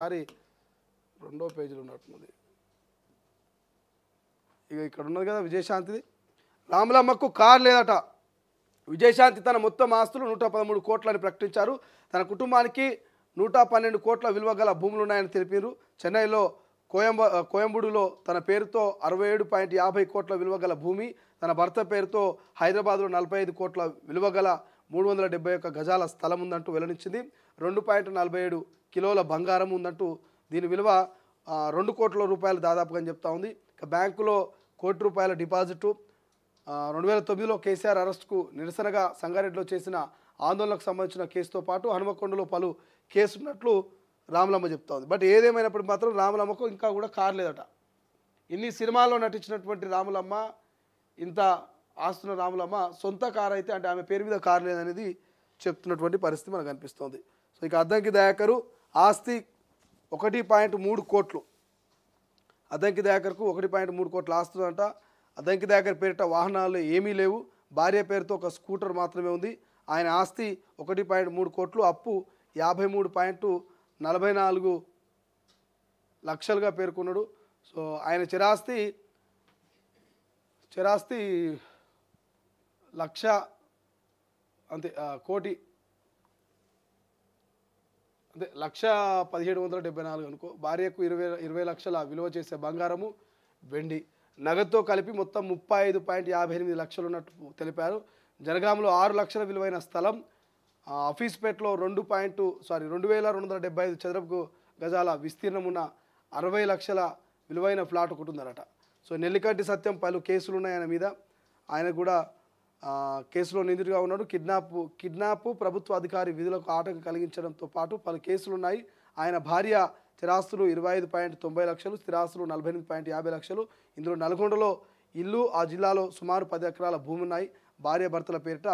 Sorry రెండో పేజీలో ఉన్నట్టున్నది. ఇక ఇక్కడ ఉన్నది కదా విజయశాంతిది. రాములమ్మకు కారు లేదట. విజయశాంతి తన మొత్తం ఆస్తులు 113 కోట్లని ప్రకటించారు. తన కుటుంబానికి 112 కోట్ల విలువ గల భూములు ఉన్నాయని తెలిపారు. చెన్నైలో కోయంబూడులో తన పేరుతో 67.50 కోట్ల విలువ గల భూమి, తన భర్త పేరుతో హైదరాబాద్లో 45 కోట్ల విలువ గల 371 గజాల స్థలం ఉందంటూ వెల్లడించింది. 2.47 కిలోల బంగారం ఉందంటూ దీని విలువ 2 కోట్ల రూపాయలు దాదాపుగా అని చెప్తా ఉంది. ఇక బ్యాంకులో ₹1 కోటి డిపాజిటు. 2009లో కేసీఆర్ అరెస్టుకు నిరసనగా సంగారెడ్డిలో చేసిన ఆందోళనకు సంబంధించిన కేసుతో పాటు హనుమకొండలో పలు కేసున్నట్లు రాములమ్మ చెప్తా ఉంది. బట్ ఏదేమైనప్పుడు మాత్రం రాములమ్మకు ఇంకా కూడా కారు లేదట. ఇన్ని సినిమాల్లో నటించినటువంటి రాములమ్మ, ఇంత ఆస్తున్న రాములమ్మ సొంత కారు అయితే అంటే ఆమె పేరు మీద కారు లేదనేది చెప్తున్నటువంటి పరిస్థితి మనకు అనిపిస్తుంది. సో ఇక అద్దంకి దయాకరు ఆస్తి 1.3 కోట్లు. అద్దంకి దయాకర్కు 1.3 కోట్ల ఆస్తుందంట. అద్దంకి దయాకర్ పేరిట వాహనాలు ఏమీ లేవు. భార్య పేరుతో ఒక స్కూటర్ మాత్రమే ఉంది. ఆయన ఆస్తి 1.3 కోట్లు, అప్పు 53.44 లక్షలుగా పేర్కొన్నాడు. సో ఆయన చిరాస్తి లక్ష అంతే, కోటి అంటే 1,1774 అనుకో. భార్యకు 20 లక్షల విలువ చేసే బంగారము, వెండి, నగదుతో కలిపి మొత్తం 35.58 లక్షలు ఉన్నట్టు తెలిపారు. జనగాంలో 6 లక్షల విలువైన స్థలం, అఫీస్పేట్లో 2,275 చదరపు గజాల విస్తీర్ణం ఉన్న 60 లక్షల విలువైన ఫ్లాట్ ఒకటి ఉందన్నట. సో నెల్లికంటి సత్యం పలు కేసులు ఉన్నాయి ఆయన మీద. ఆయన కూడా కేసులో నిందితుడిగా ఉన్నాడు. కిడ్నాప్, ప్రభుత్వ అధికారి విధులకు ఆటంకం కలిగించడంతో పాటు పలు కేసులు ఉన్నాయి. ఆయన భార్య స్థిరాస్తులు 25.90 లక్షలు, స్థిరాస్తులు 48.50 లక్షలు. ఇందులో నల్గొండలో ఇల్లు, ఆ జిల్లాలో సుమారు 10 ఎకరాల భూమి ఉన్నాయి. భార్య భర్తల పేరిట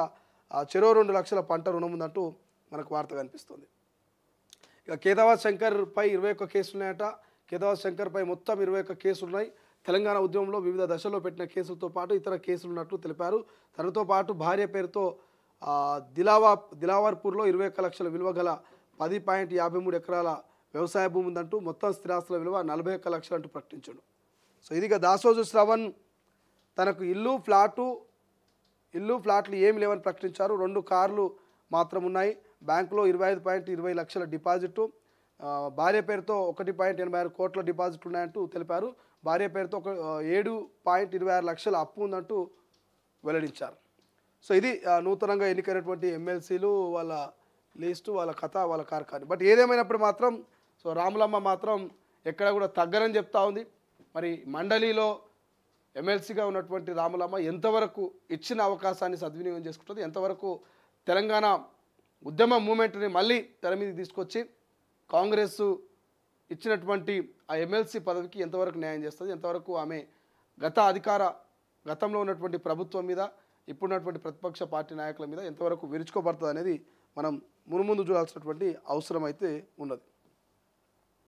చెరో 2 లక్షల పంట రుణం ఉందంటూ మనకు వార్త కనిపిస్తుంది. ఇక కేదావత్ శంకర్పై 21 కేసులు ఉన్నాయట. కేదావత్ శంకర్పై మొత్తం 21 కేసులు ఉన్నాయి. తెలంగాణ ఉద్యమంలో వివిధ దశల్లో పెట్టిన కేసులతో పాటు ఇతర కేసులు ఉన్నట్లు తెలిపారు. తనతో పాటు భార్య పేరుతో దిలావర్పూర్లో 21 లక్షల విలువ గల 10.53 ఎకరాల వ్యవసాయ భూమి ఉందంటూ మొత్తం స్థిరాస్తుల విలువ 41 లక్షలు అంటూ ప్రకటించాడు. సో ఇదిగా దాసోజు శ్రవణ్ తనకు ఇల్లు ఫ్లాట్లు ఏమి లేవని ప్రకటించారు. 2 కార్లు మాత్రం ఉన్నాయి. బ్యాంకులో 25.20 లక్షల డిపాజిటు, భార్య పేరుతో 1.86 కోట్ల డిపాజిట్ ఉన్నాయంటూ తెలిపారు. భార్య పేరుతో 7.26 లక్షల అప్పు ఉందంటూ వెల్లడించారు. సో ఇది నూతనంగా ఎన్నికైనటువంటి ఎమ్మెల్సీలు, వాళ్ళ లిస్టు, వాళ్ళ కథ, వాళ్ళ కార్ఖాని. బట్ ఏదేమైనప్పుడు మాత్రం సో రాములమ్మ మాత్రం ఎక్కడ కూడా తగ్గరని చెప్తా ఉంది. మరి మండలిలో ఎమ్మెల్సీగా ఉన్నటువంటి రాములమ్మ ఎంతవరకు ఇచ్చిన అవకాశాన్ని సద్వినియోగం చేసుకుంటుంది, ఎంతవరకు తెలంగాణ ఉద్యమ మూమెంట్ని మళ్ళీ తెర మీదకి తీసుకొచ్చి కాంగ్రెస్ ఇచ్చినటువంటి ఆ ఎమ్మెల్సీ పదవికి ఎంతవరకు న్యాయం చేస్తుంది, ఎంతవరకు ఆమె గతంలో ఉన్నటువంటి ప్రభుత్వం మీద, ఇప్పుడున్నటువంటి ప్రతిపక్ష పార్టీ నాయకుల మీద ఎంతవరకు విరుచుకోబడుతుంది అనేది మనం మునుముందు చూడాల్సినటువంటి అవసరం అయితే ఉన్నది.